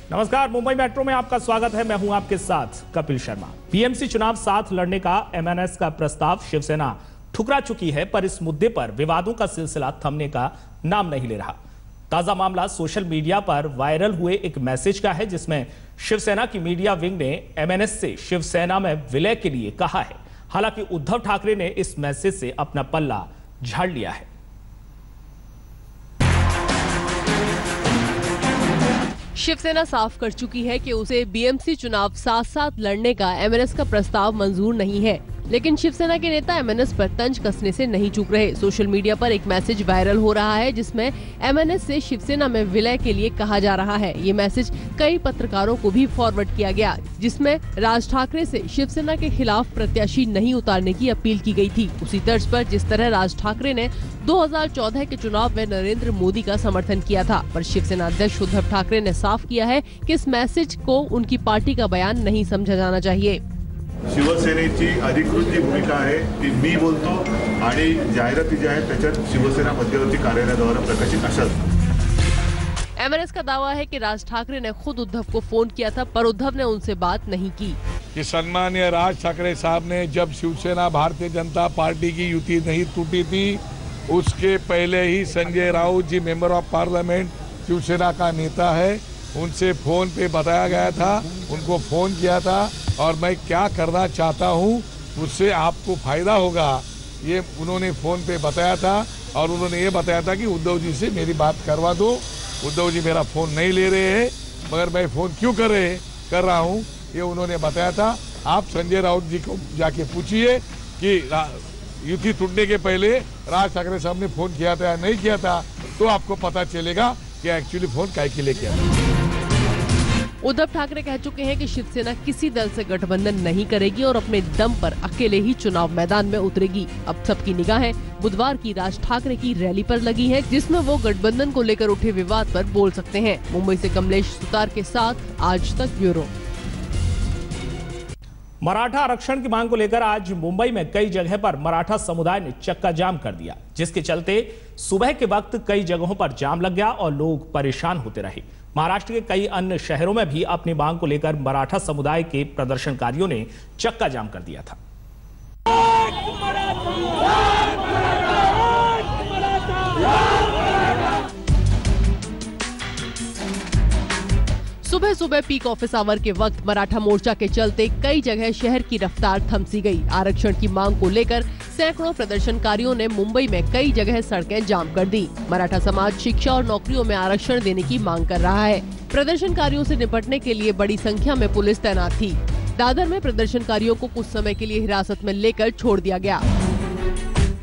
नमस्कार, मुंबई मेट्रो में आपका स्वागत है। मैं हूं आपके साथ कपिल शर्मा। पीएमसी चुनाव साथ लड़ने का एमएनएस का प्रस्ताव शिवसेना ठुकरा चुकी है, पर इस मुद्दे पर विवादों का सिलसिला थमने का नाम नहीं ले रहा। ताजा मामला सोशल मीडिया पर वायरल हुए एक मैसेज का है, जिसमें शिवसेना की मीडिया विंग ने एमएनएस से शिवसेना में विलय के लिए कहा है। हालांकि उद्धव ठाकरे ने इस मैसेज से अपना पल्ला झाड़ लिया है। शिवसेना साफ कर चुकी है कि उसे बीएमसी चुनाव साथ साथ लड़ने का एमएनएस का प्रस्ताव मंजूर नहीं है, लेकिन शिवसेना के नेता एमएनएस पर तंज कसने से नहीं चूक रहे। सोशल मीडिया पर एक मैसेज वायरल हो रहा है, जिसमें एमएनएस से शिवसेना में विलय के लिए कहा जा रहा है। ये मैसेज कई पत्रकारों को भी फॉरवर्ड किया गया, जिसमें राज ठाकरे से शिवसेना के खिलाफ प्रत्याशी नहीं उतारने की अपील की गई थी। उसी तर्ज पर जिस तरह राज ठाकरे ने 2014 के चुनाव में नरेंद्र मोदी का समर्थन किया था, पर शिवसेना अध्यक्ष उद्धव ठाकरे ने साफ किया है कि इस मैसेज को उनकी पार्टी का बयान नहीं समझा जाना चाहिए। शिवसेनेची अधिकृत जी भूमिका आहे ती मी बोलतो आणि जाहिराती ज्या आहेत त्याच्यात शिवसेना मध्यवर्ती कार्यालयाद्वारा प्रकाशित अशाच। एमएनएस का दावा है कि राज ठाकरे ने खुद उद्धव को फोन किया था, पर उद्धव ने उनसे बात नहीं की। कि सम्मानीय राज ठाकरे साहब ने जब शिवसेना भारतीय जनता पार्टी की युति नहीं टूटी थी, उसके पहले ही संजय राउत जी मेंबर ऑफ पार्लियामेंट शिवसेना का नेता है, उनसे फोन पे बताया गया था, उनको फोन किया था और मैं क्या करना चाहता हूँ उससे आपको फायदा होगा, ये उन्होंने फोन पे बताया था। और उन्होंने ये बताया था कि उद्धव जी से मेरी बात करवा दो। उद्धव जी मेरा फोन नहीं ले रहे हैं, मगर मैं फोन क्यों कर रहा हूँ ये उन्होंने बताया था। आप संजय राउत जी को जाके पूछिए कि युति टूटने के पहले राज ठाकरे साहब ने फोन किया था या नहीं किया था, तो आपको पता चलेगा कि एक्चुअली फोन काय के लिए किया। उद्धव ठाकरे कह चुके हैं कि शिवसेना किसी दल से गठबंधन नहीं करेगी और अपने दम पर अकेले ही चुनाव मैदान में उतरेगी। अब सबकी निगाहें बुधवार की राज ठाकरे की रैली पर लगी है, जिसमें वो गठबंधन को लेकर उठे विवाद पर बोल सकते हैं। मुंबई से कमलेश सुतार के साथ आज तक ब्यूरो। मराठा आरक्षण की मांग को लेकर आज मुंबई में कई जगह पर मराठा समुदाय ने चक्का जाम कर दिया, जिसके चलते सुबह के वक्त कई जगहों पर जाम लग गया और लोग परेशान होते रहे। महाराष्ट्र के कई अन्य शहरों में भी अपनी मांग को लेकर मराठा समुदाय के प्रदर्शनकारियों ने चक्का जाम कर दिया था। सुबह सुबह पीक ऑफिस आवर के वक्त मराठा मोर्चा के चलते कई जगह शहर की रफ्तार थम सी गई। आरक्षण की मांग को लेकर सैकड़ों प्रदर्शनकारियों ने मुंबई में कई जगह सड़कें जाम कर दी। मराठा समाज शिक्षा और नौकरियों में आरक्षण देने की मांग कर रहा है। प्रदर्शनकारियों से निपटने के लिए बड़ी संख्या में पुलिस तैनात थी। दादर में प्रदर्शनकारियों को कुछ समय के लिए हिरासत में लेकर छोड़ दिया गया।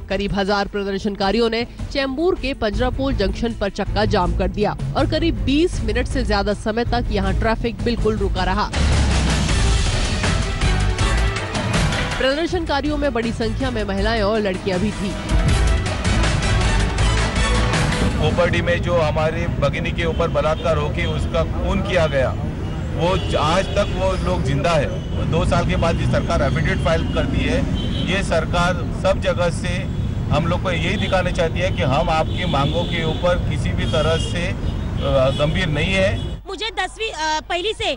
करीब 1000 प्रदर्शनकारियों ने चेंबूर के पंजरापोल जंक्शन पर चक्का जाम कर दिया और करीब 20 मिनट से ज्यादा समय तक यहां ट्रैफिक बिल्कुल रुका रहा। प्रदर्शनकारियों में बड़ी संख्या में महिलाएं और लड़कियां भी थी। कोपर्डी में जो हमारी भगिनी के ऊपर बलात्कार होकर उसका खून किया गया, वो आज तक वो लोग जिंदा है। 2 साल के बाद ये सरकार एफिडेविट फाइल करती है। ये सरकार सब जगह से हम लोग को यही दिखाना चाहती है कि हम आपकी मांगों के ऊपर किसी भी तरह से गंभीर नहीं है। मुझे 10वीं पहली से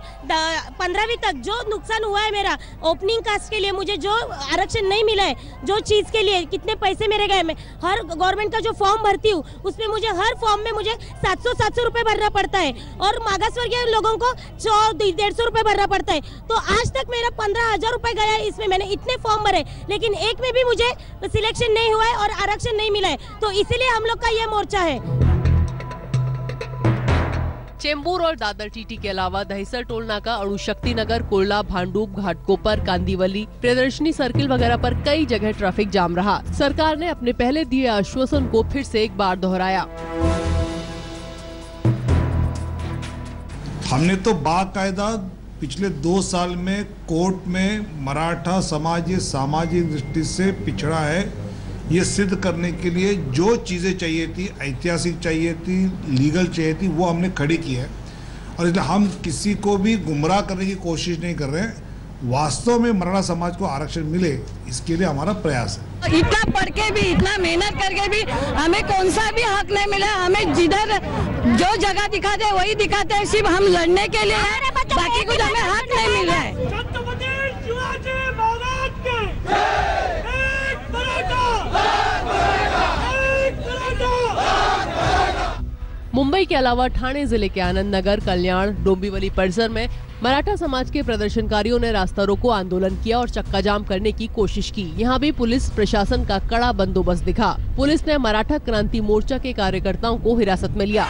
15वीं तक जो नुकसान हुआ है मेरा ओपनिंग कास्ट के लिए, मुझे जो आरक्षण नहीं मिला है, जो चीज के लिए कितने पैसे मेरे गए, मैं हर गवर्नमेंट का जो फॉर्म भरती हूँ उसमें मुझे हर फॉर्म में मुझे 700 रुपए भरना पड़ता है और मागासवर्गीय लोगों को 150 रुपए भरना पड़ता है। तो आज तक मेरा 15,000 रुपए गया है इसमें। मैंने इतने फॉर्म भरे, लेकिन एक में भी मुझे सिलेक्शन नहीं हुआ है और आरक्षण नहीं मिला है। तो इसीलिए हम लोग का ये मोर्चा है। चेंबूर और दादर टीटी के अलावा दहिसर टोल नाका, अणुशक्ति नगर, कुर्ला, भांडूप, घाटकोपर, कांदीवली, प्रियदर्शनी सर्किल वगैरह पर कई जगह ट्रैफिक जाम रहा। सरकार ने अपने पहले दिए आश्वासन को फिर से एक बार दोहराया। हमने तो बाकायदा पिछले 2 साल में कोर्ट में मराठा समाज ये सामाजिक दृष्टि से पिछड़ा है, ये सिद्ध करने के लिए जो चीज़ें चाहिए थी, ऐतिहासिक चाहिए थी, लीगल चाहिए थी, वो हमने खड़ी की है। और इसलिए हम किसी को भी गुमराह करने की कोशिश नहीं कर रहे हैं। वास्तव में मराठा समाज को आरक्षण मिले, इसके लिए हमारा प्रयास है। इतना पढ़ के भी, इतना मेहनत करके भी हमें कौन सा भी हक नहीं मिला। हमें जिधर जो जगह दिखाते हैं वही दिखाते हैं, सिर्फ हम लड़ने के लिए है, बाकी कुछ हमें हक नहीं मिल रहा है। मुंबई के अलावा ठाणे जिले के आनंद नगर, कल्याण, डोंबिवली परिसर में मराठा समाज के प्रदर्शनकारियों ने रास्ता रोको आंदोलन किया और चक्का जाम करने की कोशिश की। यहाँ भी पुलिस प्रशासन का कड़ा बंदोबस्त दिखा। पुलिस ने मराठा क्रांति मोर्चा के कार्यकर्ताओं को हिरासत में लिया।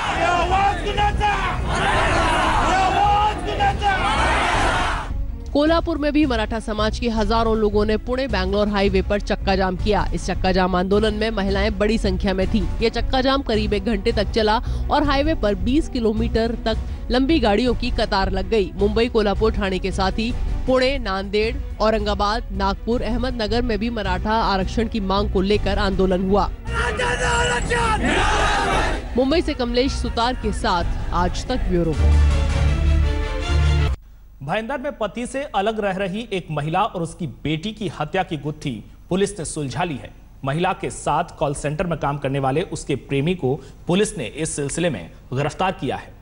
कोल्हापुर में भी मराठा समाज के हजारों लोगों ने पुणे बैंगलोर हाईवे पर चक्का जाम किया। इस चक्का जाम आंदोलन में महिलाएं बड़ी संख्या में थीं। ये चक्का जाम करीब 1 घंटे तक चला और हाईवे पर 20 किलोमीटर तक लंबी गाड़ियों की कतार लग गई। मुंबई, कोल्हापुर, ठाणे के साथ ही पुणे, नांदेड़, औरंगाबाद, नागपुर, अहमदनगर में भी मराठा आरक्षण की मांग को लेकर आंदोलन हुआ। मुंबई से कमलेश सुतार के साथ आज तक ब्यूरो। भाईंदर में पति से अलग रह रही एक महिला और उसकी बेटी की हत्या की गुत्थी पुलिस ने सुलझा ली है। महिला के साथ कॉल सेंटर में काम करने वाले उसके प्रेमी को पुलिस ने इस सिलसिले में गिरफ्तार किया है।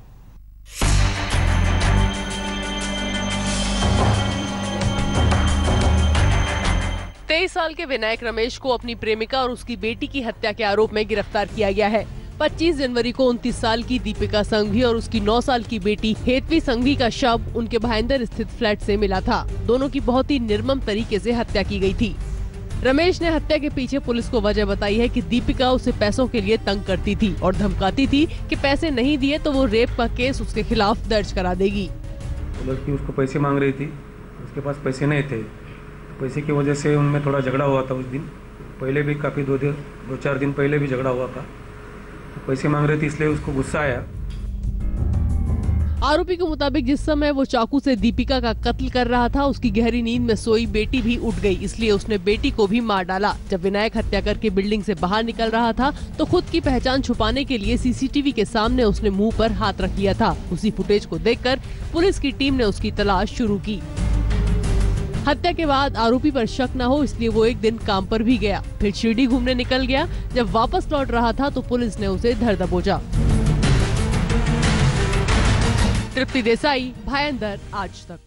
तेईस साल के विनायक रमेश को अपनी प्रेमिका और उसकी बेटी की हत्या के आरोप में गिरफ्तार किया गया है। 25 जनवरी को 29 साल की दीपिका संघवी और उसकी 9 साल की बेटी हेतवी संघवी का शव उनके भाईंदर स्थित फ्लैट से मिला था। दोनों की बहुत ही निर्मम तरीके से हत्या की गई थी। रमेश ने हत्या के पीछे पुलिस को वजह बताई है कि दीपिका उसे पैसों के लिए तंग करती थी और धमकाती थी कि पैसे नहीं दिए तो वो रेप का केस उसके खिलाफ दर्ज करा देगी। लड़की उसको पैसे मांग रही थी, उसके पास पैसे नहीं थे। पैसे की वजह से उनमें थोड़ा झगड़ा हुआ था। उस दिन पहले भी काफ़ी 2-4 दिन पहले भी झगड़ा हुआ था। पैसे मांग रहे थे इसलिए उसको गुस्सा आया। आरोपी के मुताबिक जिस समय वो चाकू से दीपिका का कत्ल कर रहा था, उसकी गहरी नींद में सोई बेटी भी उठ गई, इसलिए उसने बेटी को भी मार डाला। जब विनायक हत्या करके बिल्डिंग से बाहर निकल रहा था तो खुद की पहचान छुपाने के लिए सीसीटीवी के सामने उसने मुंह पर हाथ रख लिया था। उसी फुटेज को देखकर पुलिस की टीम ने उसकी तलाश शुरू की। हत्या के बाद आरोपी पर शक न हो इसलिए वो एक दिन काम पर भी गया, फिर शिरडी घूमने निकल गया। जब वापस लौट रहा था तो पुलिस ने उसे धर दबोचा। तृप्ति देसाई, भाईंदर, आज तक।